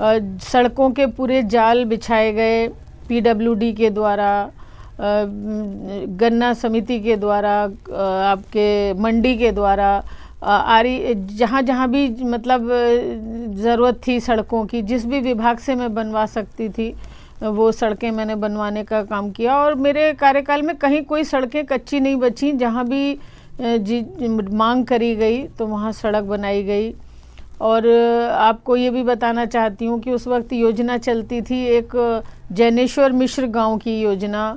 सड़कों के पूरे जाल बिछाए गए पीडब्ल्यूडी के द्वारा, गन्ना समिति के द्वारा, आपके मंडी के द्वारा, जहाँ जहाँ भी मतलब ज़रूरत थी सड़कों की, जिस भी विभाग से मैं बनवा सकती थी वो सड़कें मैंने बनवाने का काम किया। और मेरे कार्यकाल में कहीं कोई सड़कें कच्ची नहीं बची, जहाँ भी मांग करी गई तो वहाँ सड़क बनाई गई। और आपको ये भी बताना चाहती हूँ कि उस वक्त योजना चलती थी एक जैनेश्वर मिश्र गांव की योजना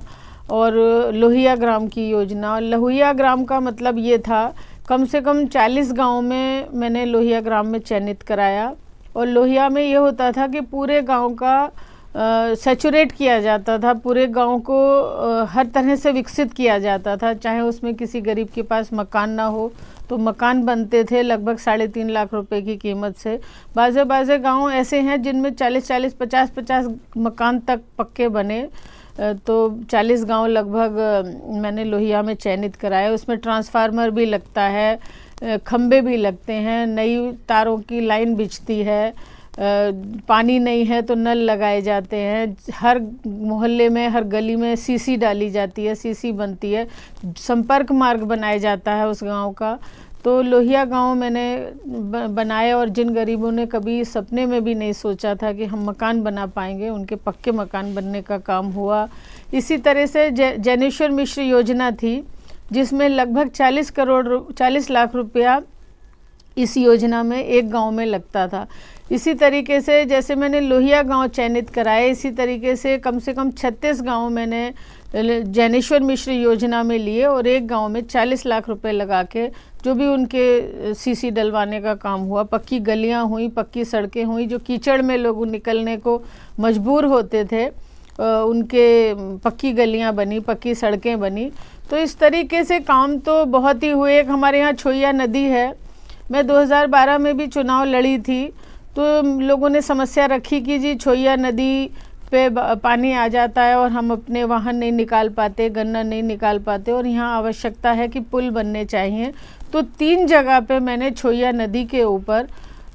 और लोहिया ग्राम की योजना। लोहिया ग्राम का मतलब ये था, कम से कम 40 गांव में मैंने लोहिया ग्राम में चयनित कराया। और लोहिया में ये होता था कि पूरे गांव का सैचुरेट किया जाता था, पूरे गांव को हर तरह से विकसित किया जाता था, चाहे उसमें किसी गरीब के पास मकान ना हो तो मकान बनते थे लगभग 3.5 लाख रुपए की कीमत से। बाज़े गांव ऐसे हैं जिनमें 40-40, 50-50 मकान तक पक्के बने। तो 40 गांव लगभग मैंने लोहिया में चयनित कराया। उसमें ट्रांसफार्मर भी लगता है, खंबे भी लगते हैं, नई तारों की लाइन बिछती है, पानी नहीं है तो नल लगाए जाते हैं, हर मोहल्ले में हर गली में सीसी डाली जाती है, सीसी बनती है, संपर्क मार्ग बनाया जाता है उस गांव का। तो लोहिया गांव मैंने बनाया और जिन गरीबों ने कभी सपने में भी नहीं सोचा था कि हम मकान बना पाएंगे, उनके पक्के मकान बनने का काम हुआ। इसी तरह से जैनेश्वर मिश्र योजना थी जिसमें लगभग 40 लाख रुपया इस योजना में एक गांव में लगता था। इसी तरीके से जैसे मैंने लोहिया गांव चयनित कराए, इसी तरीके से कम 36 गांव मैंने जैनेश्वर मिश्र योजना में लिए और एक गांव में 40 लाख रुपए लगा के जो भी उनके सीसी डलवाने का काम हुआ, पक्की गलियां हुई, पक्की सड़कें हुई, जो कीचड़ में लोग निकलने को मजबूर होते थे उनके पक्की गलियां बनी, पक्की सड़कें बनी। तो इस तरीके से काम तो बहुत ही हुए। एक हमारे यहाँ छोइया नदी है, मैं 2012 में भी चुनाव लड़ी थी तो लोगों ने समस्या रखी कि जी छोइया नदी पे पानी आ जाता है और हम अपने वाहन नहीं निकाल पाते, गन्ना नहीं निकाल पाते और यहाँ आवश्यकता है कि पुल बनने चाहिए। तो 3 जगह पे मैंने छोइया नदी के ऊपर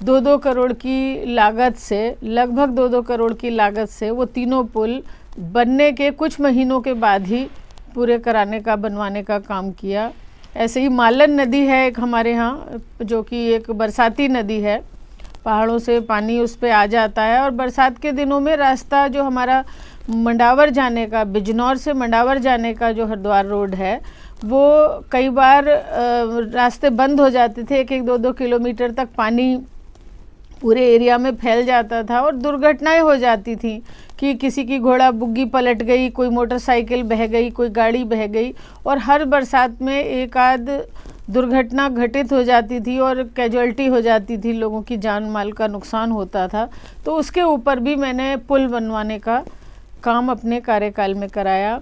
2-2 करोड़ की लागत से, लगभग 2-2 करोड़ की लागत से वो तीनों पुल बनने के कुछ महीनों के बाद ही पूरे कराने का, बनवाने का काम किया। ऐसे ही मालन नदी है एक हमारे यहाँ, जो कि एक बरसाती नदी है, पहाड़ों से पानी उस पर आ जाता है और बरसात के दिनों में रास्ता जो हमारा मंडावर जाने का, बिजनौर से मंडावर जाने का जो हरिद्वार रोड है, वो कई बार रास्ते बंद हो जाते थे। 1-1, 2-2 किलोमीटर तक पानी पूरे एरिया में फैल जाता था और दुर्घटनाएं हो जाती थी कि किसी की घोड़ा बुग्गी पलट गई, कोई मोटरसाइकिल बह गई, कोई गाड़ी बह गई और हर बरसात में एक आध दुर्घटना घटित हो जाती थी और कैजुअल्टी हो जाती थी, लोगों की जान माल का नुकसान होता था। तो उसके ऊपर भी मैंने पुल बनवाने का काम अपने कार्यकाल में कराया।